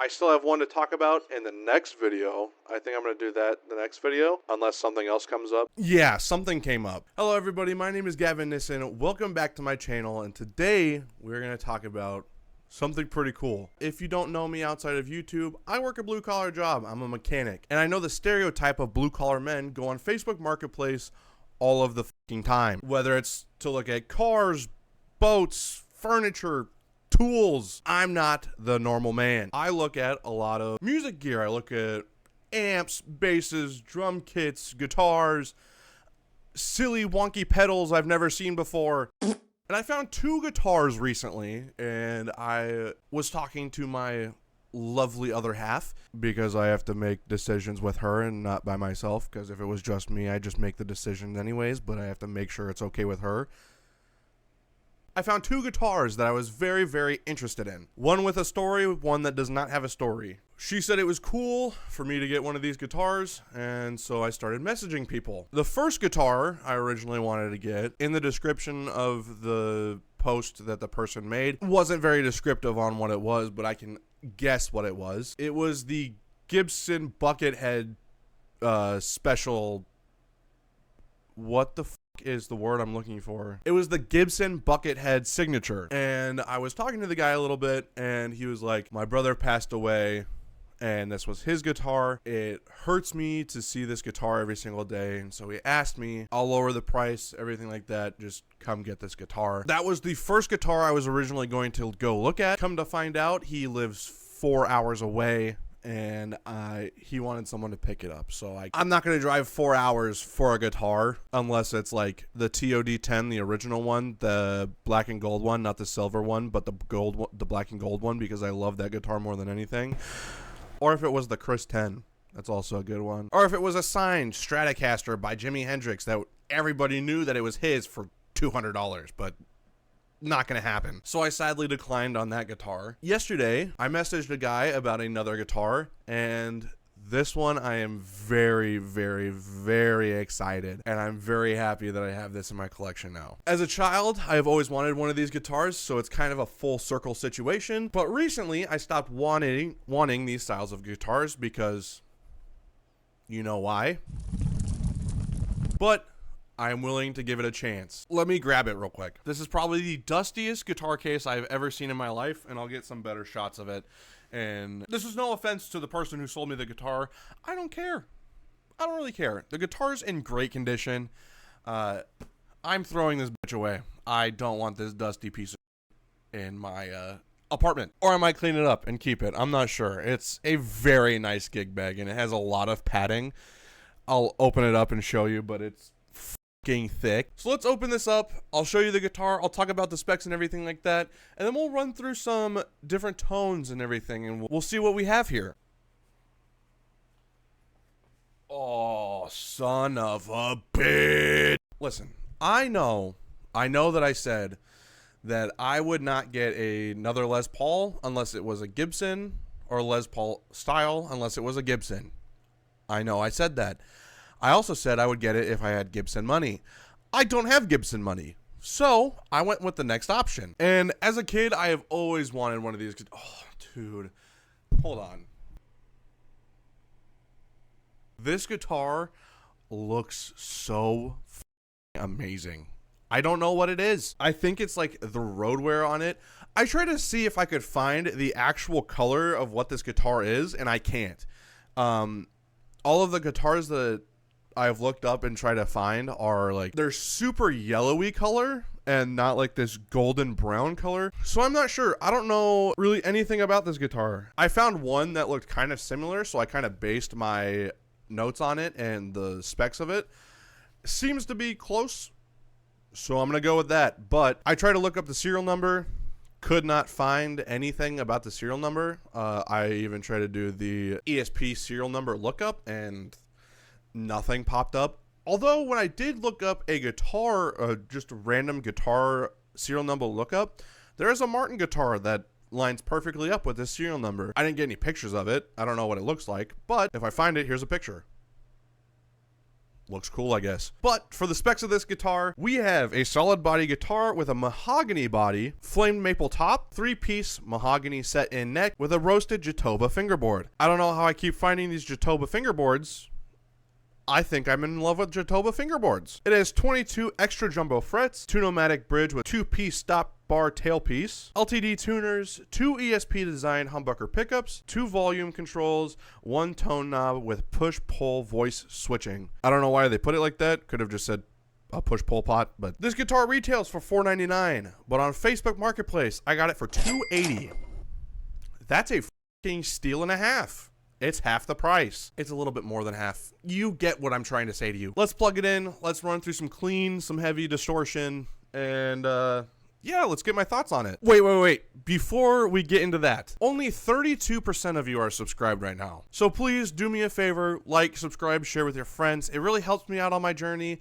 I still have one to talk about in the next video. I think I'm going to do that the next video, unless something else comes up. Yeah, something came up. Hello, everybody. My name is Gavin Nissen. Welcome back to my channel, and today we're going to talk about something pretty cool. If you don't know me outside of YouTube, I work a blue-collar job. I'm a mechanic, and I know the stereotype of blue-collar men go on Facebook Marketplace all of the fucking time, whether it's to look at cars, boats, furniture, tools. I'm not the normal man. I look at a lot of music gear. I look at amps, basses, drum kits, guitars, silly wonky pedals I've never seen before. And I found two guitars recently, and I was talking to my lovely other half because I have to make decisions with her and not by myself, because if it was just me, I'd just make the decisions anyways, but I have to make sure it's okay with her. I found two guitars that I was very, very interested in. One with a story, one that does not have a story. She said it was cool for me to get one of these guitars, and so I started messaging people. The first guitar I originally wanted to get, in the description of the post that the person made, wasn't very descriptive on what it was, but I can guess what it was. It was the Gibson Buckethead special... What the is the word I'm looking for? It was the Gibson Buckethead signature. And I was talking to the guy a little bit, and he was like, my brother passed away, and this was his guitar. It hurts me to see this guitar every single day. And so he asked me, I'll lower the price, everything like that. Just come get this guitar. That was the first guitar I was originally going to go look at. Come to find out, he lives 4 hours away, and he wanted someone to pick it up. So I'm not going to drive 4 hours for a guitar unless it's like the TOD10, the original one, the black and gold one, not the silver one, but the black and gold one, because I love that guitar more than anything. Or if it was the Chris 10, that's also a good one. Or if it was a signed Stratocaster by Jimi Hendrix that everybody knew that it was his for $200, but not gonna happen. So I sadly declined on that guitar. Yesterday, I messaged a guy about another guitar, and this one I am very, very, very excited, and I'm very happy that I have this in my collection now. As a child, I have always wanted one of these guitars, so it's kind of a full circle situation, but recently I stopped wanting these styles of guitars because you know why. But I'm willing to give it a chance. Let me grab it real quick. This is probably the dustiest guitar case I've ever seen in my life, and I'll get some better shots of it. And this is no offense to the person who sold me the guitar. I don't care. I don't really care. The guitar's in great condition. I'm throwing this bitch away. I don't want this dusty piece of in my apartment. Or I might clean it up and keep it. I'm not sure. It's a very nice gig bag, and it has a lot of padding. I'll open it up and show you, but it's thick. So let's open this up. I'll show you the guitar. I'll talk about the specs and everything like that, and then we'll run through some different tones and everything, and we'll see what we have here. Oh, son of a bitch. Listen, I know that I said that I would not get another Les Paul unless it was a Gibson, or Les Paul style unless it was a Gibson. I know I said that. I also said I would get it if I had Gibson money. I don't have Gibson money, so I went with the next option. And as a kid, I have always wanted one of these. Oh, dude. Hold on. This guitar looks so amazing. I don't know what it is. I think it's like the road wear on it. I tried to see if I could find the actual color of what this guitar is, and I can't. All of the guitars that I've looked up and tried to find are like, they're super yellowy color and not like this golden brown color. So I'm not sure. I don't know really anything about this guitar. I found one that looked kind of similar, so I kind of based my notes on it and the specs of it. Seems to be close, so I'm gonna go with that. But I tried to look up the serial number, could not find anything about the serial number. I even tried to do the ESP serial number lookup, and nothing popped up. Although when I did look up a guitar, just a random guitar serial number lookup, there is a Martin guitar that lines perfectly up with this serial number. I didn't get any pictures of it. I don't know what it looks like, but if I find it, here's a picture. looks cool, I guess. But for the specs of this guitar, we have a solid body guitar with a mahogany body, flamed maple top, 3-piece mahogany set-in neck with a roasted Jatoba fingerboard. I don't know how I keep finding these Jatoba fingerboards. I think I'm in love with Jatoba fingerboards. It has 22 extra jumbo frets, 2 pneumatic bridge with 2-piece stop bar tailpiece, LTD tuners, 2 ESP design humbucker pickups, 2 volume controls, 1 tone knob with push-pull voice switching. I don't know why they put it like that. Could have just said a push-pull pot, but this guitar retails for $4.99, but on Facebook Marketplace, I got it for $2.80. That's a fucking steal and a half. It's half the price. It's a little bit more than half. You get what I'm trying to say to you. Let's plug it in. Let's run through some clean, some heavy distortion, and yeah, let's get my thoughts on it. Wait. Before we get into that, only 32% of you are subscribed right now. So please do me a favor, like, subscribe, share with your friends. It really helps me out on my journey.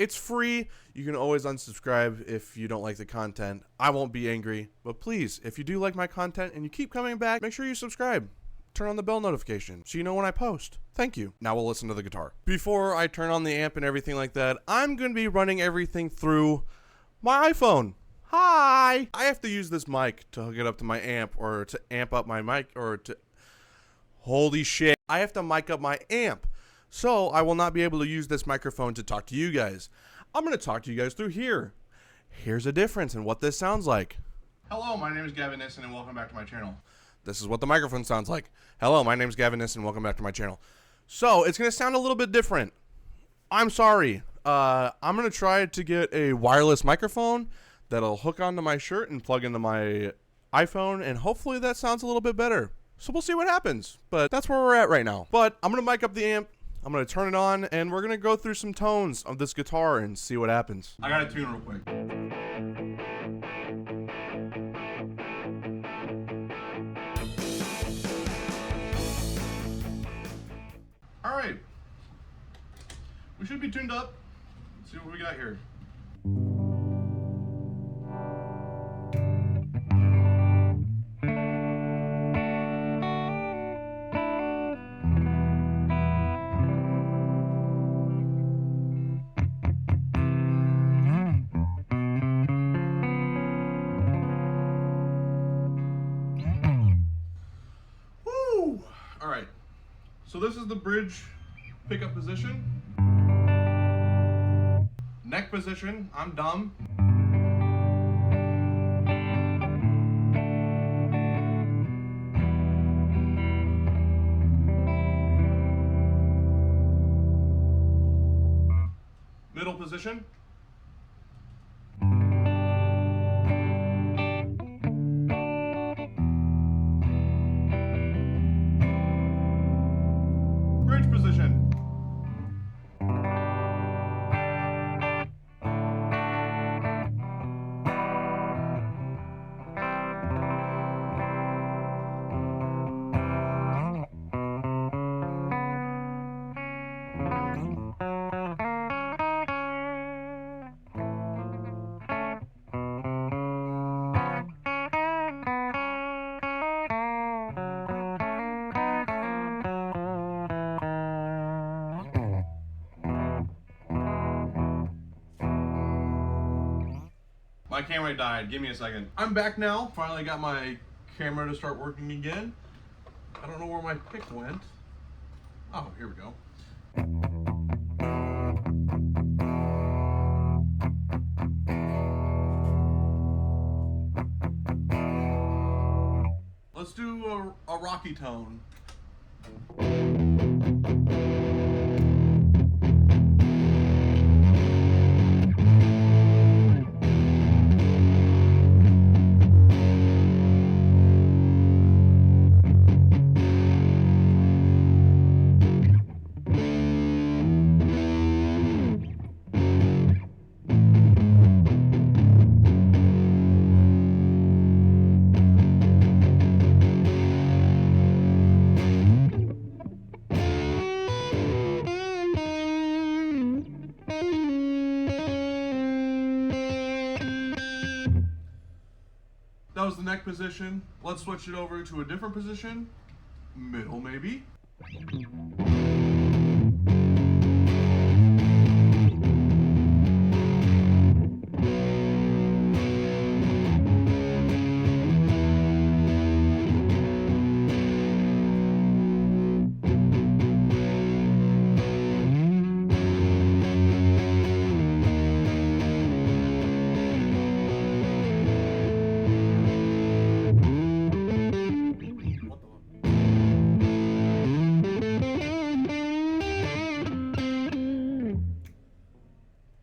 It's free. You can always unsubscribe if you don't like the content. I won't be angry, but please, if you do like my content and you keep coming back, make sure you subscribe. Turn on the bell notification so you know when I post. Thank you. Now we'll listen to the guitar. Before I turn on the amp and everything like that, I'm going to be running everything through my iPhone. Hi! I have to use this mic to hook it up to my amp or to amp up my mic or to... Holy shit. I have to mic up my amp. So I will not be able to use this microphone to talk to you guys. I'm going to talk to you guys through here. Here's a difference in what this sounds like. Hello, my name is Gavin Nissen and welcome back to my channel. This is what the microphone sounds like. Hello, my name is Gavin Nissen and welcome back to my channel. So it's going to sound a little bit different. I'm sorry. I'm going to try to get a wireless microphone that'll hook onto my shirt and plug into my iPhone, and hopefully that sounds a little bit better. So we'll see what happens, but that's where we're at right now. But I'm going to mic up the amp, I'm going to turn it on, and we're going to go through some tones of this guitar and see what happens. I got to tune real quick. All right. We should be tuned up. Let's see what we got here. Woo! All right. So this is the bridge pickup position. Neck position, I'm dumb. Middle position. Bridge position. My camera died. Give me a second. I'm back now. Finally got my camera to start working again. I don't know where my pick went. Oh, here we go. Let's do a rocky tone. That was the neck position. Let's switch it over to a different position. Middle, maybe.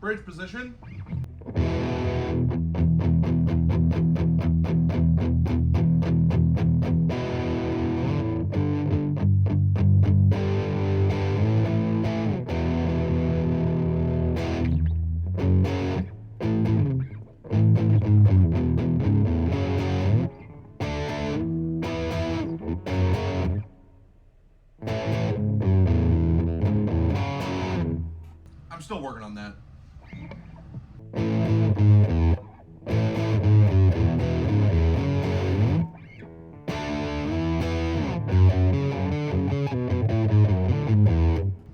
bridge position. I'm still working on that.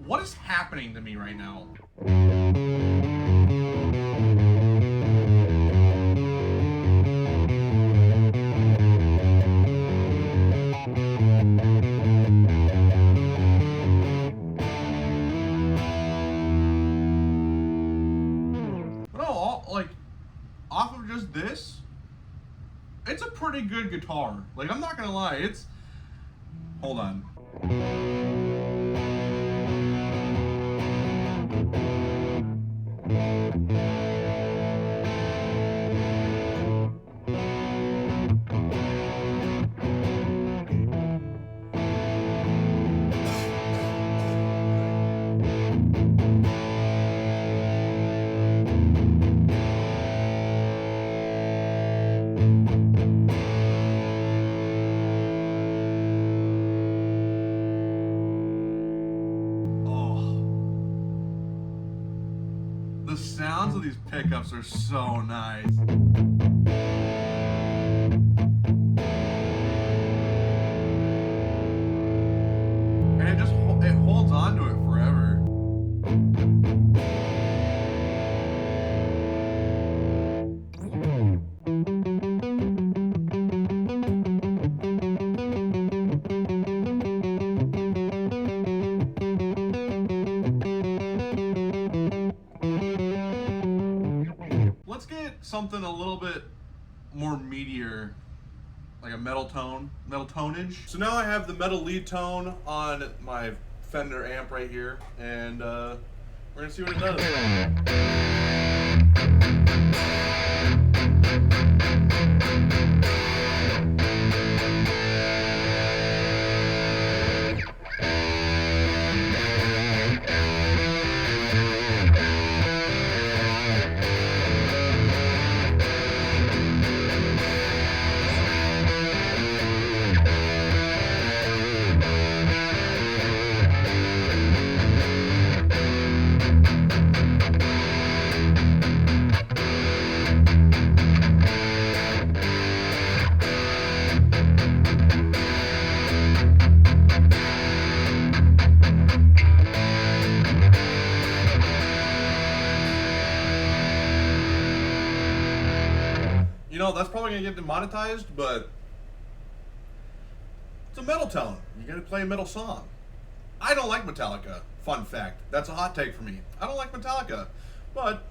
What is happening to me right now? Like, off of just this, it's a pretty good guitar. Like, I'm not gonna lie, it's... Hold on. The sounds of these pickups are so nice. And it holds on to it forever. Let's get something a little bit more meatier, like a metal tonage. So now I have the metal lead tone on my Fender amp right here, and we're gonna see what it does. You know, that's probably gonna get demonetized, but it's a metal tone. You gotta play a metal song. I don't like Metallica. Fun fact. That's a hot take for me. I don't like Metallica, but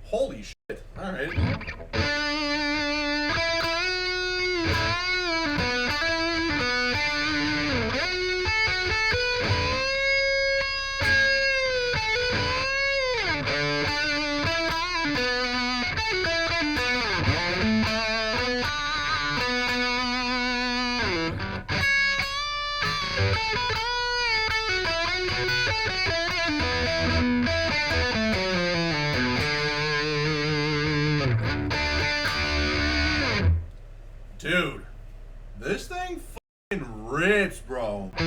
holy shit. All right. Dude, this thing fucking rips, bro. Oh,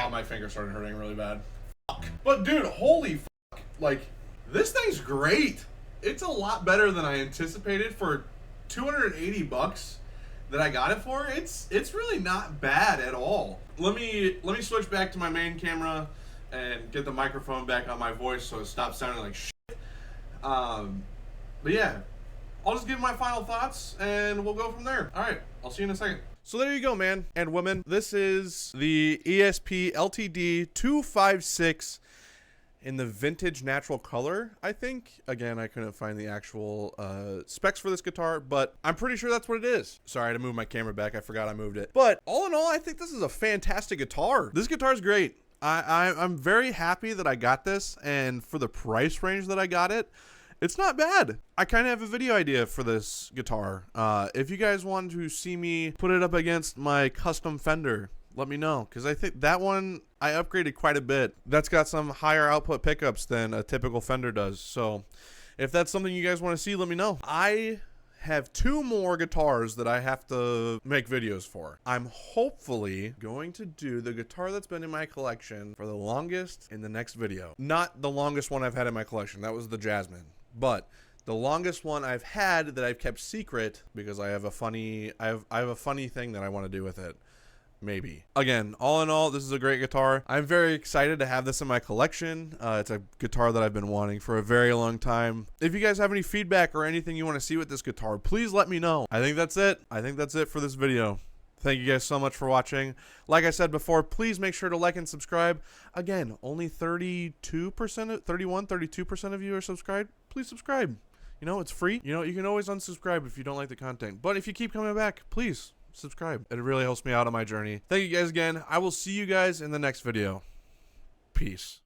my finger started hurting really bad. Fuck. But dude, holy fuck. Like, this thing's great. It's a lot better than I anticipated for $280. that I got it for, it's really not bad at all. Let me switch back to my main camera and get the microphone back on my voice so it stops sounding like shit. But yeah, I'll just give my final thoughts and we'll go from there. All right, I'll see you in a second. So there you go, man and woman. This is the ESP LTD 256 in the vintage natural color, I think. Again, I couldn't find the actual specs for this guitar, but I'm pretty sure that's what it is. Sorry to move my camera back. I forgot I moved it. But all in all, I think this is a fantastic guitar. This guitar is great. I'm very happy that I got this, and for the price range that I got it, it's not bad. I kind of have a video idea for this guitar. If you guys want to see me put it up against my custom Fender, let me know, because I think that one I upgraded quite a bit. That's got some higher output pickups than a typical Fender does. So if that's something you guys want to see, let me know. I have 2 more guitars that I have to make videos for. I'm hopefully going to do the guitar that's been in my collection for the longest in the next video. Not the longest one I've had in my collection. That was the Jasmine. But the longest one I've had that I've kept secret because I have a funny thing that I want to do with it. Maybe. Again, all in all, this is a great guitar. I'm very excited to have this in my collection. It's a guitar that I've been wanting for a very long time. If you guys have any feedback or anything you want to see with this guitar, please let me know. I think that's it. I think that's it for this video. Thank you guys so much for watching. Like I said before, please make sure to like and subscribe. Again, only 32% of you are subscribed. Please subscribe. You know, it's free. You know, you can always unsubscribe if you don't like the content. But if you keep coming back, please subscribe. It really helps me out on my journey. Thank you guys again. I will see you guys in the next video. Peace.